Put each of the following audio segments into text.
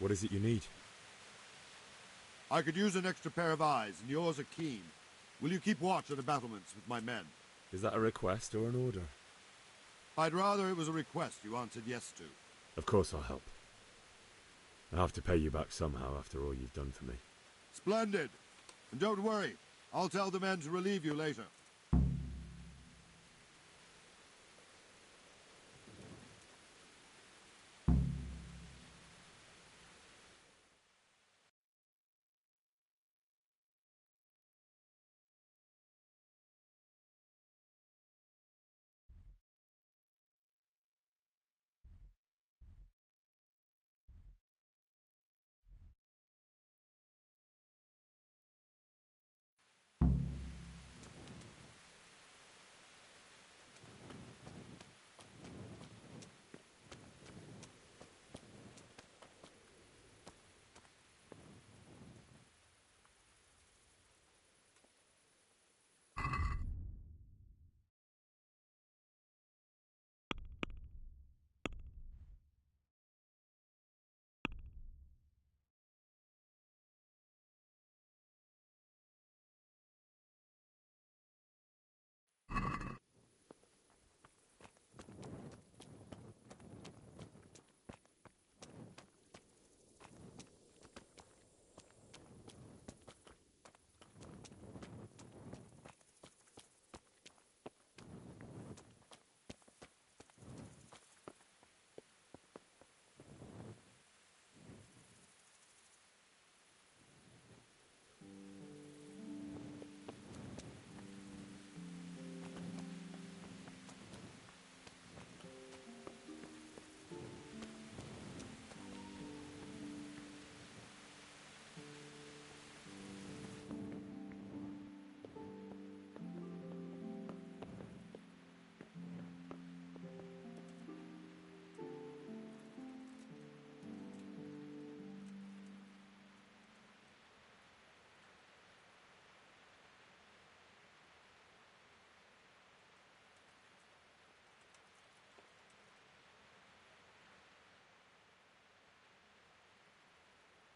What is it you need? I could use an extra pair of eyes, and yours are keen. Will you keep watch at the battlements with my men? Is that a request or an order? I'd rather it was a request you answered yes to. Of course I'll help. I have to pay you back somehow after all you've done for me. Splendid! And don't worry, I'll tell the men to relieve you later.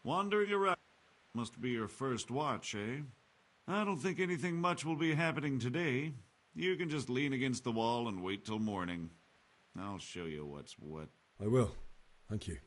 Wandering around must be your first watch, eh? I don't think anything much will be happening today. You can just lean against the wall and wait till morning. I'll show you what's what. I will. Thank you.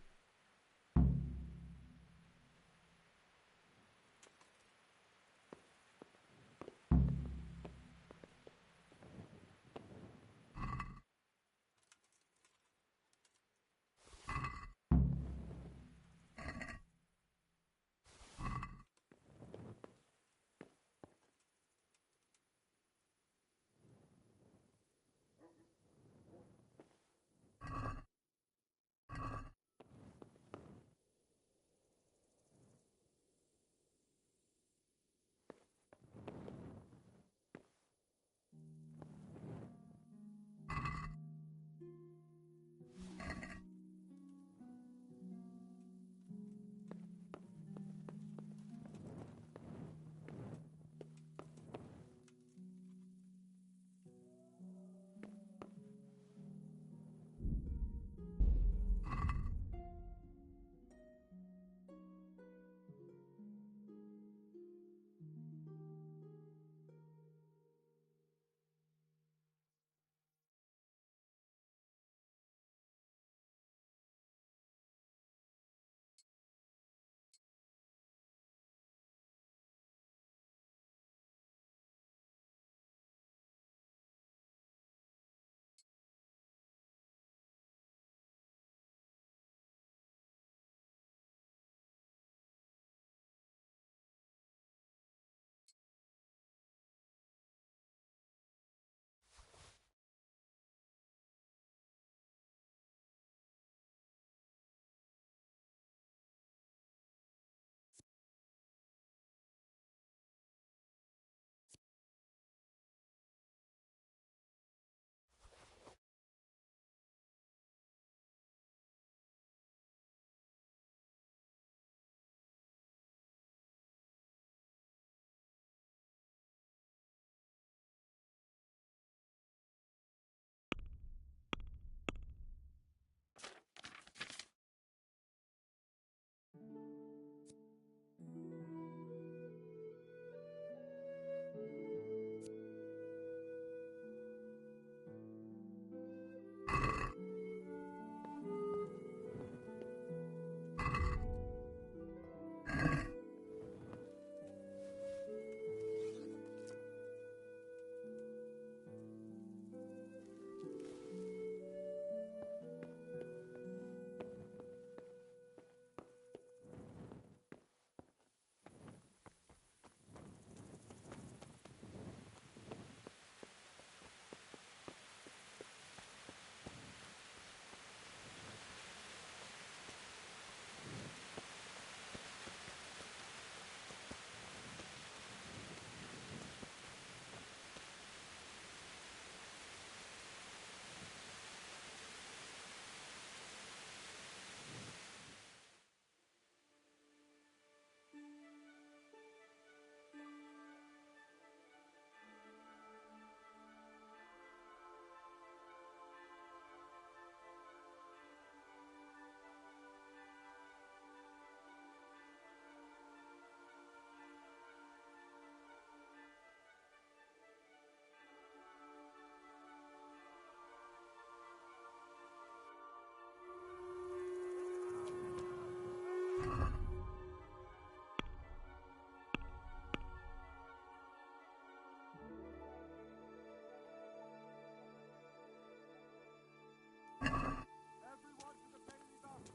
Everyone to the Bailey's office.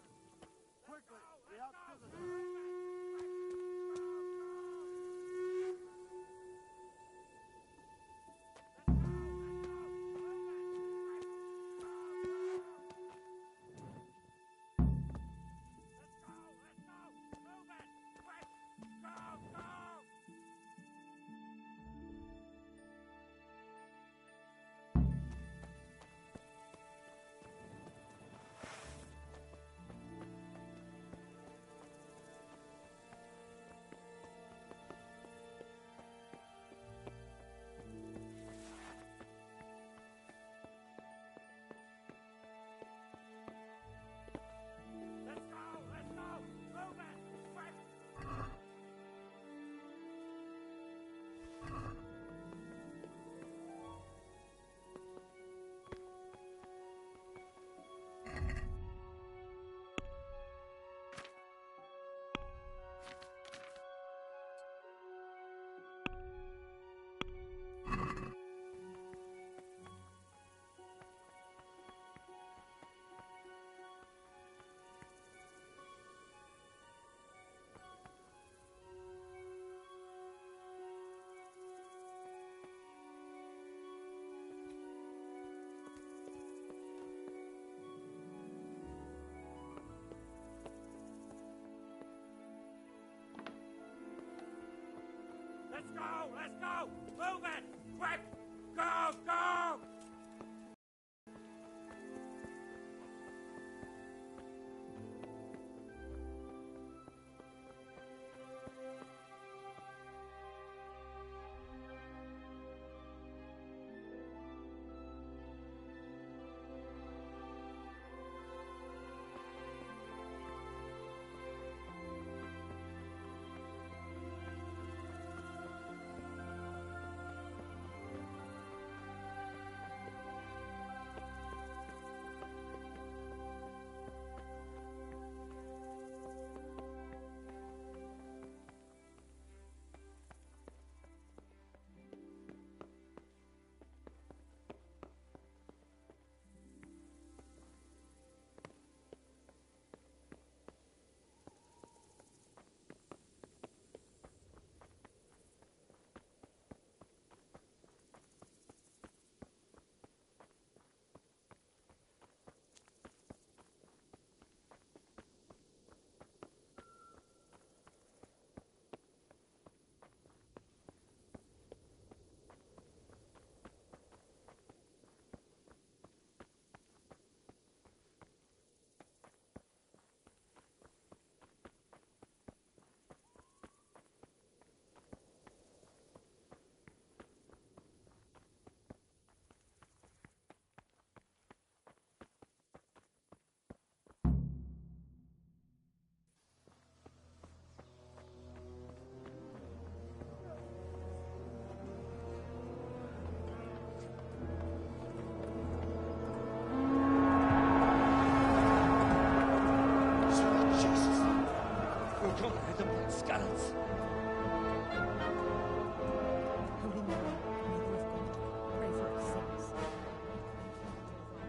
Quickly, we have visitors. Let's go! Let's go! Move it! Quick! Go! Go!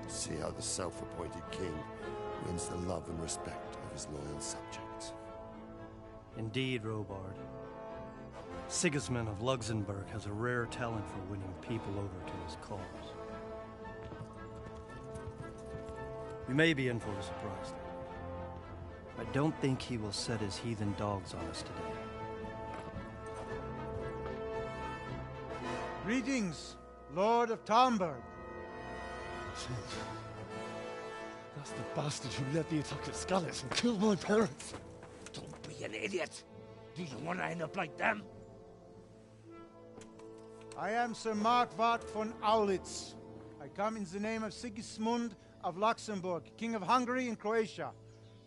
See how the self-appointed king wins the love and respect of his loyal subjects. Indeed, Robard. Sigismund of Luxembourg has a rare talent for winning people over to his cause. We may be in for a surprise, though. I don't think he will set his heathen dogs on us today. Greetings, Lord of Talmberg. That's the bastard who led the attack at Scarlet and killed my parents. Don't be an idiot! Do you want to end up like them? I am Sir Markwart von Aulitz. I come in the name of Sigismund of Luxembourg, King of Hungary and Croatia,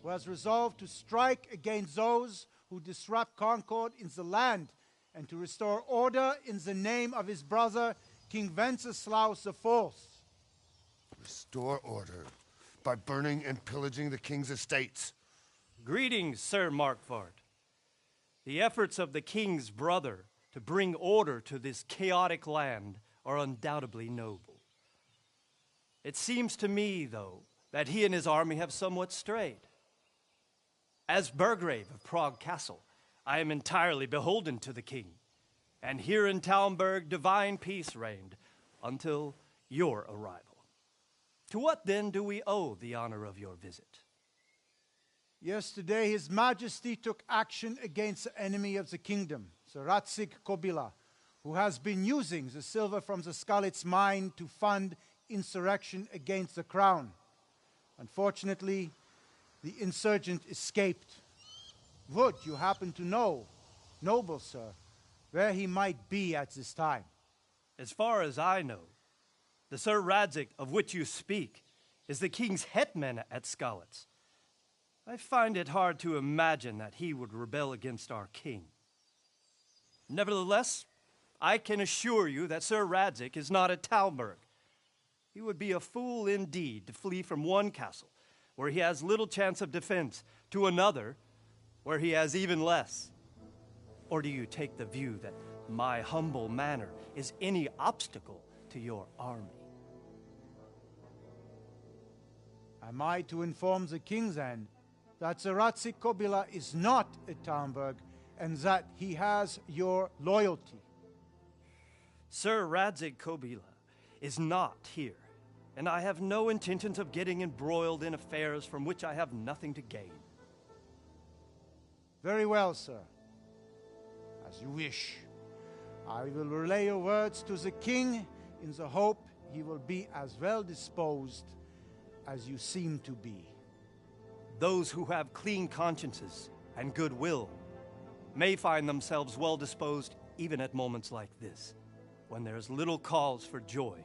who has resolved to strike against those who disrupt concord in the land and to restore order in the name of his brother, King Wenceslaus IV. Restore order by burning and pillaging the king's estates. Greetings, Sir Markvart. The efforts of the king's brother to bring order to this chaotic land are undoubtedly noble. It seems to me, though, that he and his army have somewhat strayed. As Burgrave of Prague Castle, I am entirely beholden to the king, and here in Talmberg divine peace reigned until your arrival. To what then do we owe the honor of your visit? Yesterday, His Majesty took action against the enemy of the kingdom, Sir Ratsig Kobila, who has been using the silver from the Skalitz mine to fund insurrection against the crown. Unfortunately, the insurgent escaped. Would you happen to know, noble sir, where he might be at this time? As far as I know, the Sir Radzik of which you speak is the king's hetman at Skalitz. I find it hard to imagine that he would rebel against our king. Nevertheless, I can assure you that Sir Radzik is not at Talmberg. He would be a fool indeed to flee from one castle where he has little chance of defense to another where he has even less. Or do you take the view that my humble manner is any obstacle to your army? Am I to inform the king then that Sir Ratsig Kobila is not at Talmberg and that he has your loyalty? Sir Radzik Kobila is not here, and I have no intentions of getting embroiled in affairs from which I have nothing to gain. Very well, sir. As you wish. I will relay your words to the king in the hope he will be as well disposed as you seem to be. Those who have clean consciences and goodwill may find themselves well disposed even at moments like this, when there is little cause for joy.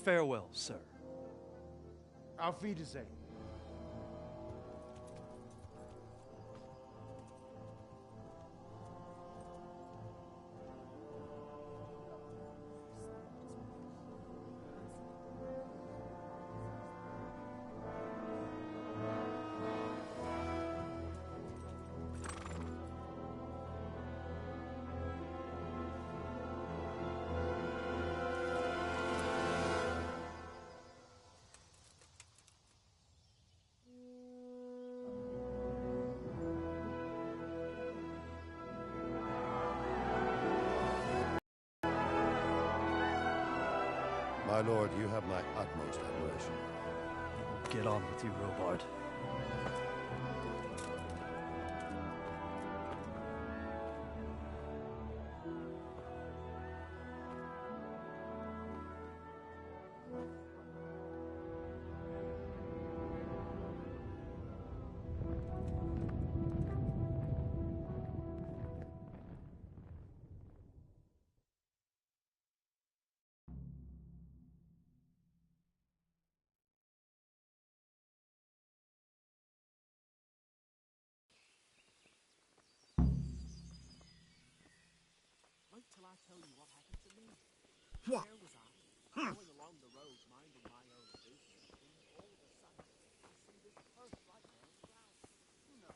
Farewell, sir. Auf Wiedersehen. My lord, you have my utmost admiration. Get on with you, Robard. Wait till I tell you what happened to me. What? Where was I? Going along the road, minding my own business, and all of a sudden, I see this purse right there on the ground. No.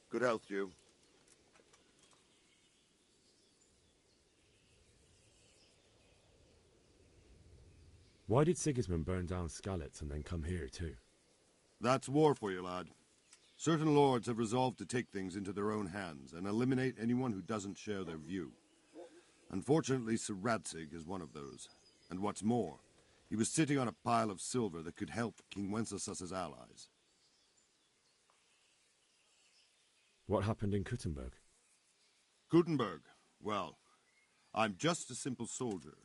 Good health to you. Why did Sigismund burn down Skalitz and then come here too? That's war for you, lad. Certain lords have resolved to take things into their own hands and eliminate anyone who doesn't share their view. Unfortunately, Sir Ratsig is one of those. And what's more, he was sitting on a pile of silver that could help King Wenceslaus's allies. What happened in Kuttenberg? Kuttenberg? Well, I'm just a simple soldier.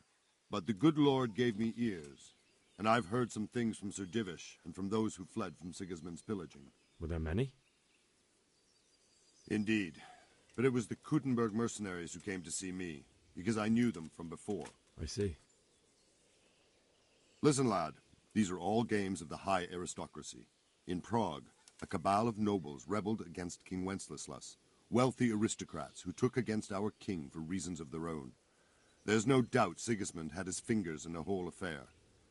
But the good Lord gave me ears, and I've heard some things from Sir Divish and from those who fled from Sigismund's pillaging. Were there many? Indeed. But it was the Kuttenberg mercenaries who came to see me, because I knew them from before. I see. Listen, lad, these are all games of the high aristocracy. In Prague, a cabal of nobles rebelled against King Wenceslas, wealthy aristocrats who took against our king for reasons of their own. There's no doubt Sigismund had his fingers in the whole affair,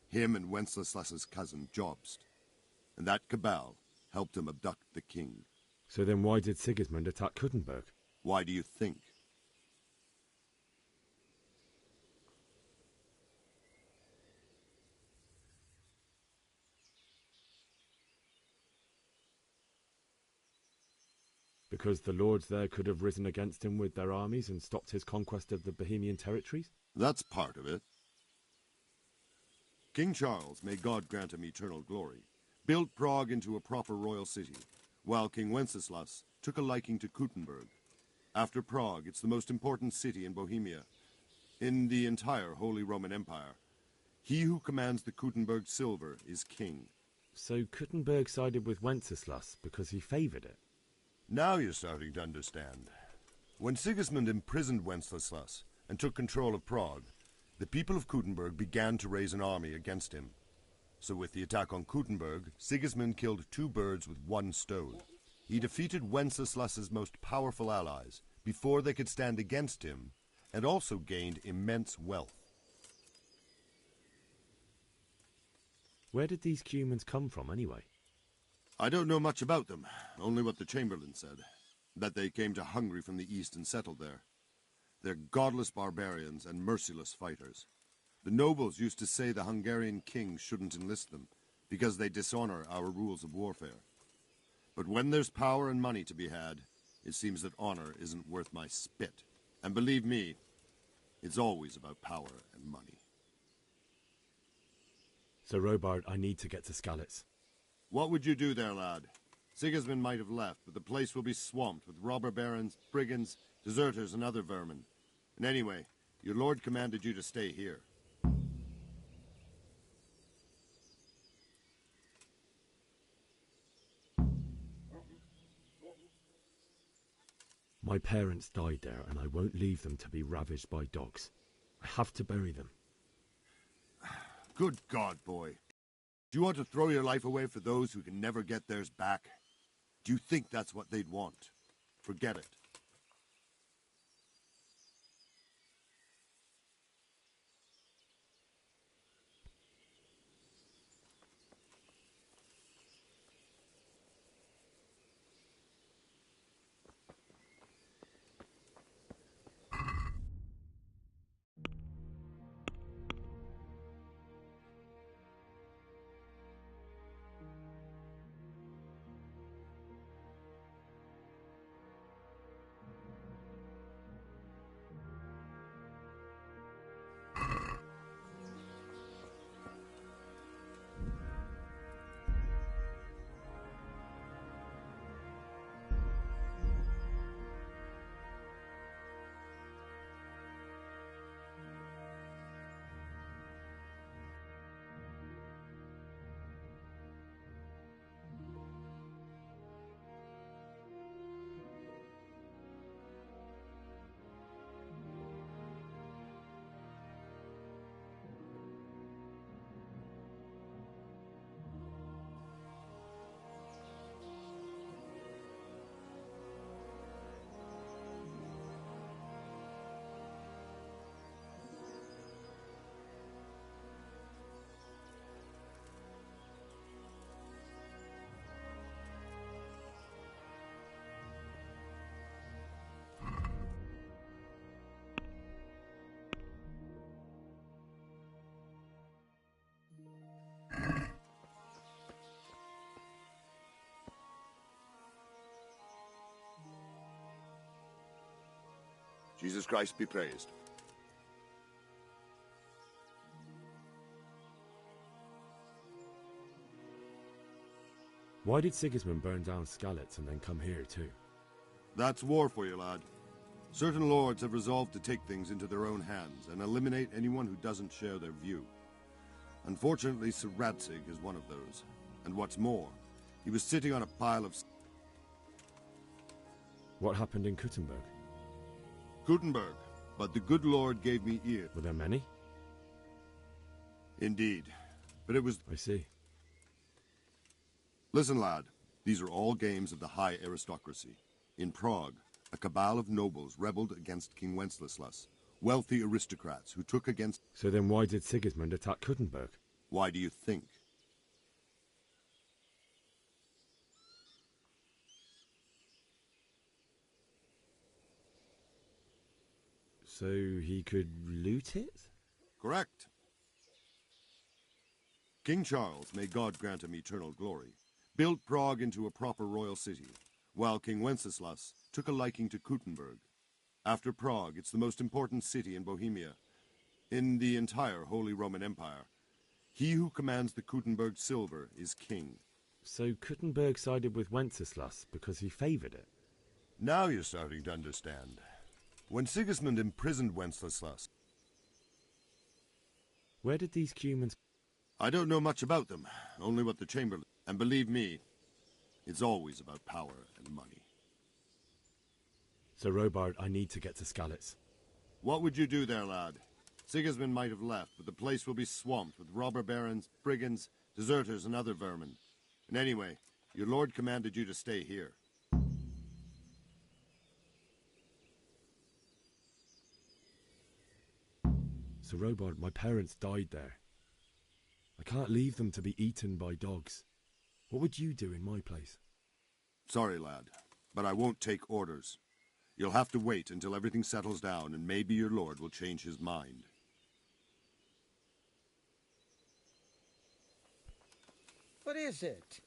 him and Wenceslas's cousin Jobst. And that cabal helped him abduct the king. So then why did Sigismund attack Kuttenberg? Why do you think? Because the lords there could have risen against him with their armies and stopped his conquest of the Bohemian territories? That's part of it. King Charles, may God grant him eternal glory, built Prague into a proper royal city, while King Wenceslas took a liking to Kuttenberg. After Prague, it's the most important city in Bohemia, in the entire Holy Roman Empire. He who commands the Kuttenberg silver is king. So Kuttenberg sided with Wenceslas because he favoured it? Now you're starting to understand. When Sigismund imprisoned Wenceslas and took control of Prague, the people of Kuttenberg began to raise an army against him. So with the attack on Kuttenberg, Sigismund killed two birds with one stone. He defeated Wenceslas's most powerful allies before they could stand against him, and also gained immense wealth. Where did these Cumans come from anyway? I don't know much about them, only what the Chamberlain said, that they came to Hungary from the east and settled there. They're godless barbarians and merciless fighters. The nobles used to say the Hungarian king shouldn't enlist them, because they dishonor our rules of warfare. But when there's power and money to be had, it seems that honor isn't worth my spit. And believe me, it's always about power and money. So Robard, I need to get to Skalitz. What would you do there, lad? Sigismund might have left, but the place will be swamped with robber barons, brigands, deserters, and other vermin. And anyway, your lord commanded you to stay here. My parents died there, and I won't leave them to be ravaged by dogs. I have to bury them. Good God, boy. Do you want to throw your life away for those who can never get theirs back? Do you think that's what they'd want? Forget it. Jesus Christ be praised. Why did Sigismund burn down Skalitz and then come here too? That's war for you, lad. Certain lords have resolved to take things into their own hands and eliminate anyone who doesn't share their view. Unfortunately, Sir Radzig is one of those. And what's more, he was sitting on a pile of... What happened in Kuttenberg? Kuttenberg, but the good Lord gave me ear. Were there many? Indeed, but it was... I see. Listen, lad, These are all games of the high aristocracy. In Prague, a cabal of nobles rebelled against King Wenceslas, wealthy aristocrats who took against... So then why did Sigismund attack Kuttenberg? Why do you think? So he could loot it? Correct. King Charles, may God grant him eternal glory, built Prague into a proper royal city, while King Wenceslas took a liking to Kuttenberg. After Prague, it's the most important city in Bohemia, in the entire Holy Roman Empire. He who commands the Kuttenberg silver is king. So Kuttenberg sided with Wenceslas because he favoured it? Now you're starting to understand. When Sigismund imprisoned Wenceslas... Where did these Cumans... I don't know much about them, only what the Chamberlain... And believe me, it's always about power and money. So Robard, I need to get to Skalitz. What would you do there, lad? Sigismund might have left, but the place will be swamped with robber barons, brigands, deserters, and other vermin. And anyway, your lord commanded you to stay here. So Robard, my parents died there. I can't leave them to be eaten by dogs. What would you do in my place? Sorry, lad, but I won't take orders. You'll have to wait until everything settles down, and maybe your lord will change his mind. What is it?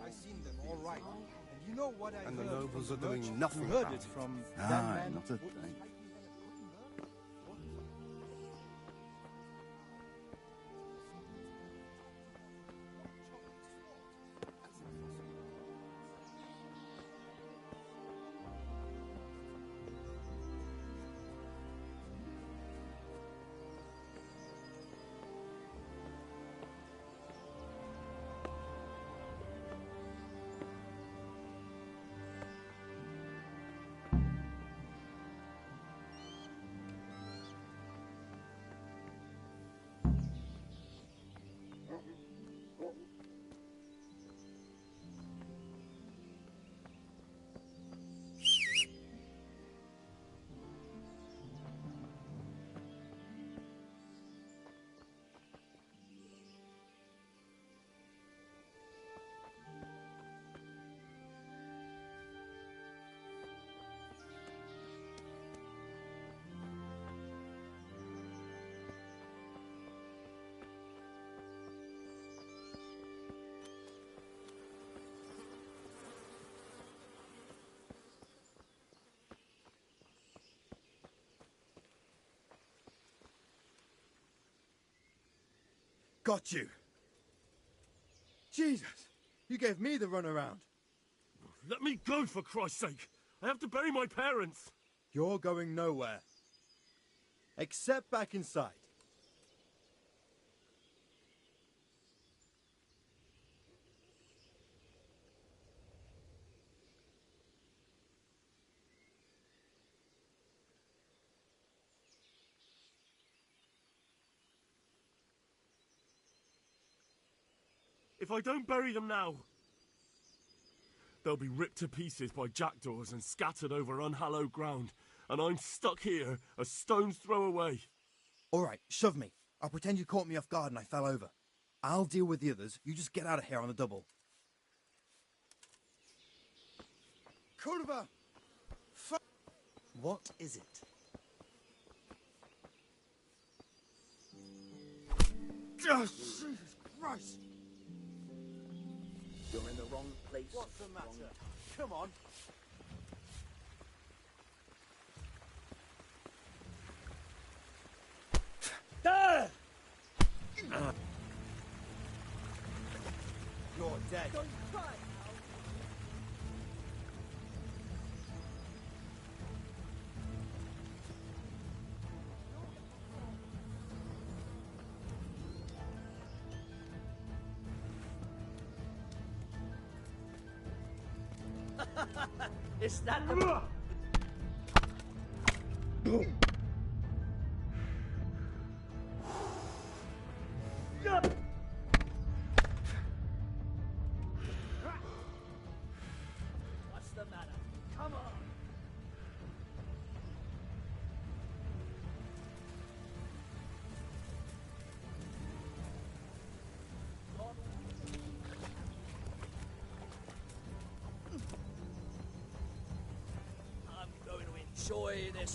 I seen them all right. And you know what I And the heard nobles from are the doing merchant nothing who heard about it it. from that Aye, man. not a thing. Got you. Jesus, you gave me the runaround. Let me go, for Christ's sake! I have to bury my parents! You're going nowhere. Except back inside. If I don't bury them now, they'll be ripped to pieces by jackdaws and scattered over unhallowed ground, and I'm stuck here, a stone's throw away. All right, shove me. I'll pretend you caught me off guard and I fell over. I'll deal with the others. You just get out of here on the double. Kurva! What is it? Oh, Jesus Christ! You're in the wrong place. What's the matter? Come on. You're dead. Don't cry. Is that the... What's the matter? Come on! I'm going to enjoy this.